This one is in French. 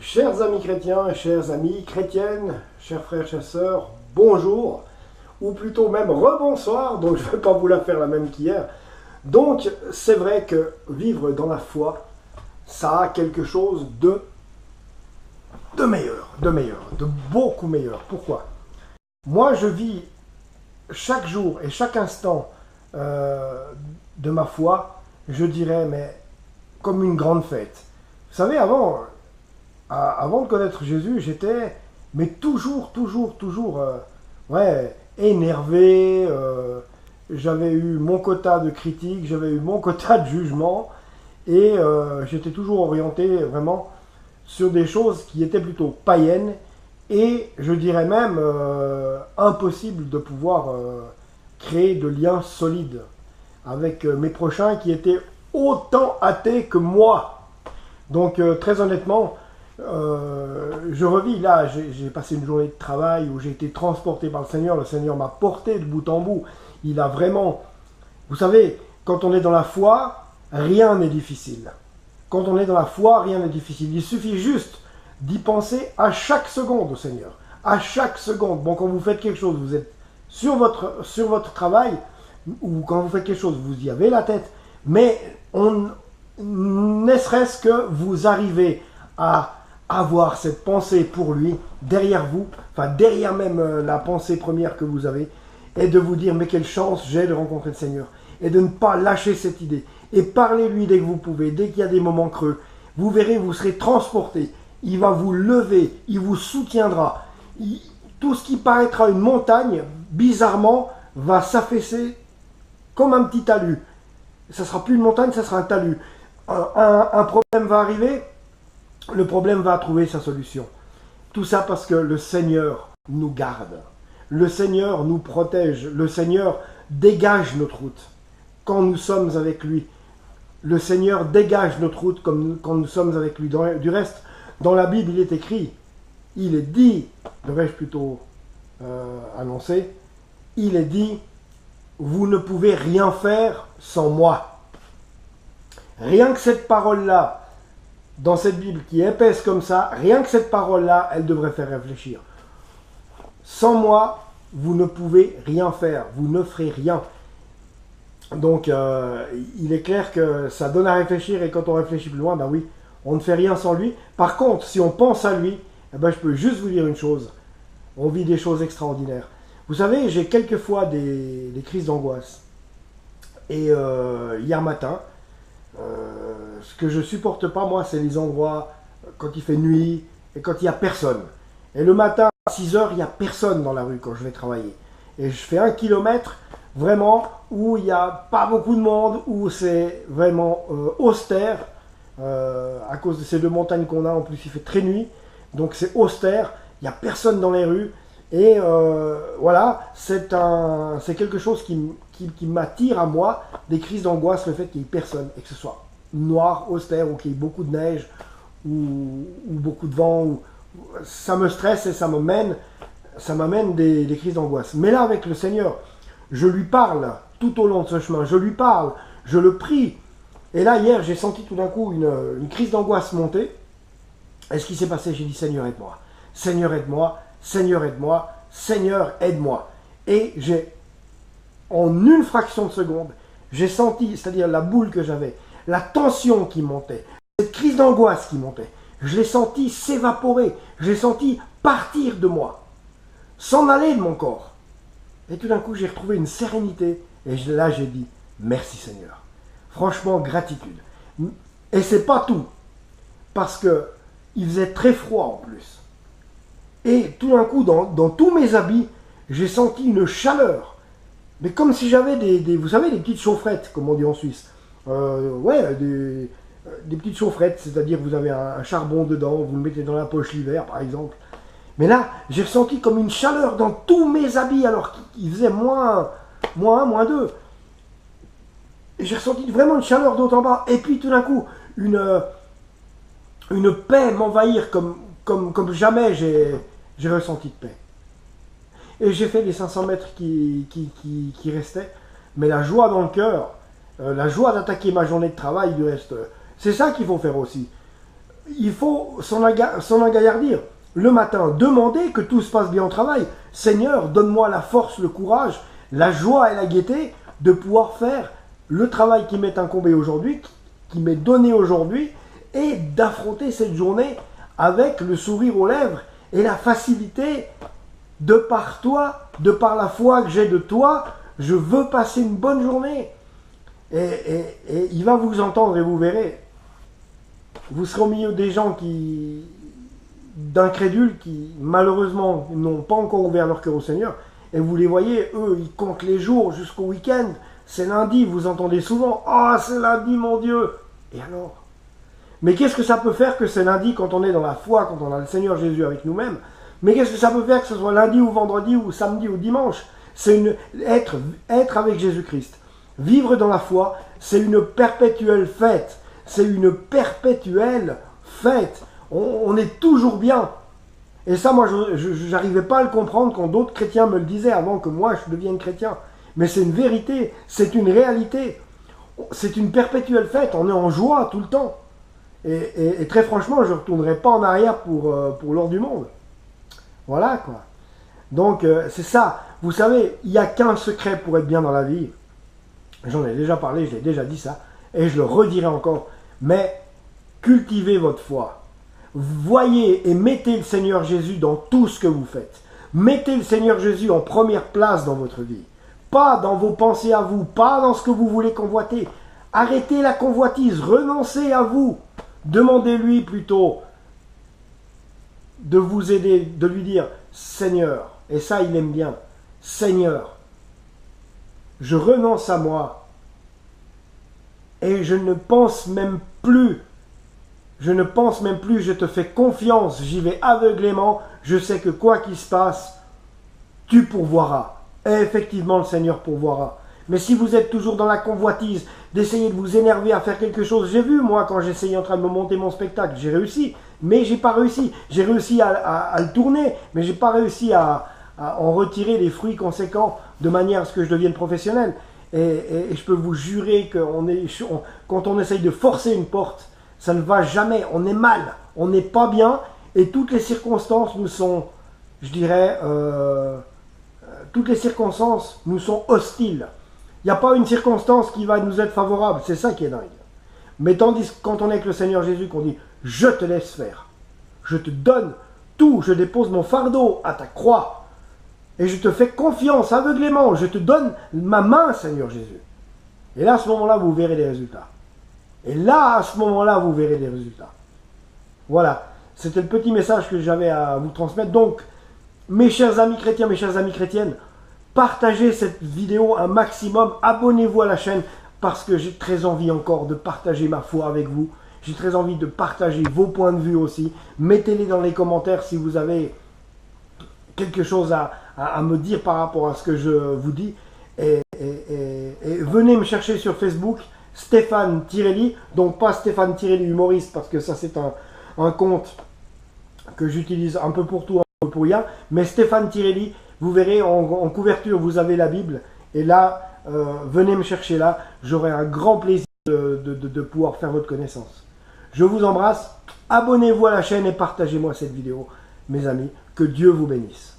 Chers amis chrétiens, chères amies chrétiennes, chers frères, chères sœurs, bonjour, ou plutôt même rebonsoir, donc je ne vais pas vous la faire la même qu'hier. Donc c'est vrai que vivre dans la foi, ça a quelque chose de meilleur, de beaucoup meilleur. Pourquoi? Moi je vis chaque jour et chaque instant de ma foi, je dirais, mais comme une grande fête. Vous savez, avant de connaître Jésus, j'étais, mais toujours, énervé. J'avais eu mon quota de critiques, j'avais eu mon quota de jugement, et j'étais toujours orienté vraiment sur des choses qui étaient plutôt païennes, et je dirais même impossible de pouvoir créer de liens solides avec mes prochains qui étaient autant athées que moi. Donc très honnêtement, je revis là, j'ai passé une journée de travail où j'ai été transporté par le Seigneur m'a porté de bout en bout, il a vraiment, vous savez, quand on est dans la foi, rien n'est difficile. Quand on est dans la foi, rien n'est difficile, il suffit juste d'y penser à chaque seconde au Seigneur, à chaque seconde. Bon, quand vous faites quelque chose, vous êtes sur votre travail, ou quand vous faites quelque chose, vous y avez la tête, mais ne serait-ce que vous arrivez à avoir cette pensée pour lui, derrière vous, enfin derrière même la pensée première que vous avez, et de vous dire, mais quelle chance j'ai de rencontrer le Seigneur, et de ne pas lâcher cette idée, et parlez-lui dès que vous pouvez, dès qu'il y a des moments creux, vous verrez, vous serez transporté, il va vous lever, il vous soutiendra, tout ce qui paraîtra une montagne, bizarrement, va s'affaisser comme un petit talus. Ça sera plus une montagne, ça sera un talus. Un problème va arriver, le problème va trouver sa solution. Tout ça parce que le Seigneur nous garde. Le Seigneur nous protège. Le Seigneur dégage notre route quand nous sommes avec lui. Le Seigneur dégage notre route quand nous sommes avec lui. Du reste, dans la Bible, il est écrit, il est dit, devrais-je plutôt annoncer, il est dit, vous ne pouvez rien faire sans moi. Rien que cette parole-là, dans cette Bible qui est épaisse comme ça, rien que cette parole-là, elle devrait faire réfléchir. Sans moi, vous ne pouvez rien faire, vous ne ferez rien. Donc, il est clair que ça donne à réfléchir, et quand on réfléchit plus loin, ben oui, on ne fait rien sans lui. Par contre, si on pense à lui, eh ben, je peux juste vous dire une chose, on vit des choses extraordinaires. Vous savez, j'ai quelquefois des crises d'angoisse. Et hier matin, ce que je supporte pas, moi, c'est les endroits quand il fait nuit et quand il n'y a personne. Et le matin, à 6 heures, il n'y a personne dans la rue quand je vais travailler. Et je fais 1 kilomètre, vraiment, où il n'y a pas beaucoup de monde, où c'est vraiment austère, à cause de ces 2 montagnes qu'on a, en plus il fait très nuit, donc c'est austère, il n'y a personne dans les rues. Et voilà, c'est quelque chose qui m'attire à moi, des crises d'angoisse, le fait qu'il n'y ait personne, et que ce soit noir, austère, ou qu'il y ait beaucoup de neige, ou beaucoup de vent, ça me stresse et ça m'amène des crises d'angoisse. Mais là, avec le Seigneur, je lui parle tout au long de ce chemin, je lui parle, je le prie. Et là, hier, j'ai senti tout d'un coup une crise d'angoisse monter. Et ce qui s'est passé, j'ai dit, Seigneur, aide-moi. Seigneur, aide-moi. Seigneur, aide-moi, Seigneur, aide-moi. Et en une fraction de seconde, j'ai senti, c'est-à-dire la boule que j'avais, la tension qui montait, cette crise d'angoisse qui montait, je l'ai senti s'évaporer, je l'ai senti partir de moi, s'en aller de mon corps. Et tout d'un coup, j'ai retrouvé une sérénité, et là, j'ai dit, merci Seigneur. Franchement, gratitude. Et c'est pas tout, parce que il faisait très froid en plus. Et tout d'un coup, dans tous mes habits, j'ai senti une chaleur. Mais comme si j'avais vous savez, des petites chaufferettes, comme on dit en Suisse. Des petites chaufferettes, c'est-à-dire que vous avez un charbon dedans, vous le mettez dans la poche l'hiver, par exemple. Mais là, j'ai ressenti comme une chaleur dans tous mes habits, alors qu'il faisait moins 1, moins 2. Et j'ai ressenti vraiment une chaleur d'haut en bas. Et puis tout d'un coup, une paix m'envahir comme jamais j'ai ressenti de paix. Et j'ai fait les 500 mètres qui restaient, mais la joie dans le cœur, la joie d'attaquer ma journée de travail, du reste, c'est ça qu'il faut faire aussi. il faut s'en engaillardir. Le matin, demandez que tout se passe bien au travail. Seigneur, donne-moi la force, le courage, la joie et la gaieté de pouvoir faire le travail qui m'est incombé aujourd'hui, qui m'est donné aujourd'hui, et d'affronter cette journée avec le sourire aux lèvres et la facilité de par toi, de par la foi que j'ai de toi. Je veux passer une bonne journée. Et il va vous entendre et vous verrez. Vous serez au milieu des gens d'incrédules qui malheureusement n'ont pas encore ouvert leur cœur au Seigneur. Et vous les voyez, eux, ils comptent les jours jusqu'au week-end. C'est lundi, vous entendez souvent « Ah, c'est lundi, mon Dieu !» Et alors? Mais qu'est-ce que ça peut faire que c'est lundi quand on est dans la foi, quand on a le Seigneur Jésus avec nous-mêmes? Mais qu'est-ce que ça peut faire que ce soit lundi ou vendredi ou samedi ou dimanche? C'est être avec Jésus-Christ. Vivre dans la foi, c'est une perpétuelle fête. C'est une perpétuelle fête. On est toujours bien. Et ça, moi, je n'arrivais pas à le comprendre quand d'autres chrétiens me le disaient avant que moi, je devienne chrétien. Mais c'est une vérité, c'est une réalité. C'est une perpétuelle fête. On est en joie tout le temps. Et très franchement, je ne retournerai pas en arrière pour l'or du monde. Voilà, quoi. Donc, c'est ça. Vous savez, il n'y a qu'un secret pour être bien dans la vie. J'en ai déjà parlé, je l'ai déjà dit ça. Et je le redirai encore. Mais cultivez votre foi. Voyez et mettez le Seigneur Jésus dans tout ce que vous faites. Mettez le Seigneur Jésus en première place dans votre vie. Pas dans vos pensées à vous, pas dans ce que vous voulez convoiter. Arrêtez la convoitise, renoncez à vous. Demandez-lui plutôt de vous aider, de lui dire « Seigneur », et ça il aime bien, « Seigneur, je renonce à moi et je ne pense même plus, je te fais confiance, j'y vais aveuglément, je sais que quoi qu'il se passe, tu pourvoiras. » Et effectivement, le Seigneur pourvoira. Mais si vous êtes toujours dans la convoitise, d'essayer de vous énerver à faire quelque chose, j'ai vu, moi, quand j'essayais en train de me monter mon spectacle, j'ai réussi, mais j'ai pas réussi. J'ai réussi à le tourner, mais j'ai pas réussi à en retirer les fruits conséquents de manière à ce que je devienne professionnel. Et je peux vous jurer que quand on essaye de forcer une porte, ça ne va jamais, on est mal, on n'est pas bien, et toutes les circonstances nous sont, je dirais, toutes les circonstances nous sont hostiles. Il n'y a pas une circonstance qui va nous être favorable, c'est ça qui est dingue. Mais tandis que quand on est avec le Seigneur Jésus, qu'on dit « Je te laisse faire, je te donne tout, je dépose mon fardeau à ta croix, et je te fais confiance aveuglément, je te donne ma main, Seigneur Jésus. » Et là, à ce moment-là, vous verrez les résultats. Et là, à ce moment-là, vous verrez les résultats. Voilà, c'était le petit message que j'avais à vous transmettre. Donc, mes chers amis chrétiens, mes chères amies chrétiennes, partagez cette vidéo un maximum, abonnez-vous à la chaîne parce que j'ai très envie encore de partager ma foi avec vous. J'ai très envie de partager vos points de vue aussi. Mettez-les dans les commentaires si vous avez quelque chose à me dire par rapport à ce que je vous dis. Et venez me chercher sur Facebook, Stéphane Tirelli, donc pas Stéphane Tirelli humoriste parce que ça c'est un compte que j'utilise un peu pour tout, un peu pour rien, mais Stéphane Tirelli, vous verrez en couverture vous avez la Bible, et là venez me chercher là, j'aurai un grand plaisir de pouvoir faire votre connaissance. Je vous embrasse, abonnez-vous à la chaîne et partagez-moi cette vidéo, mes amis, que Dieu vous bénisse.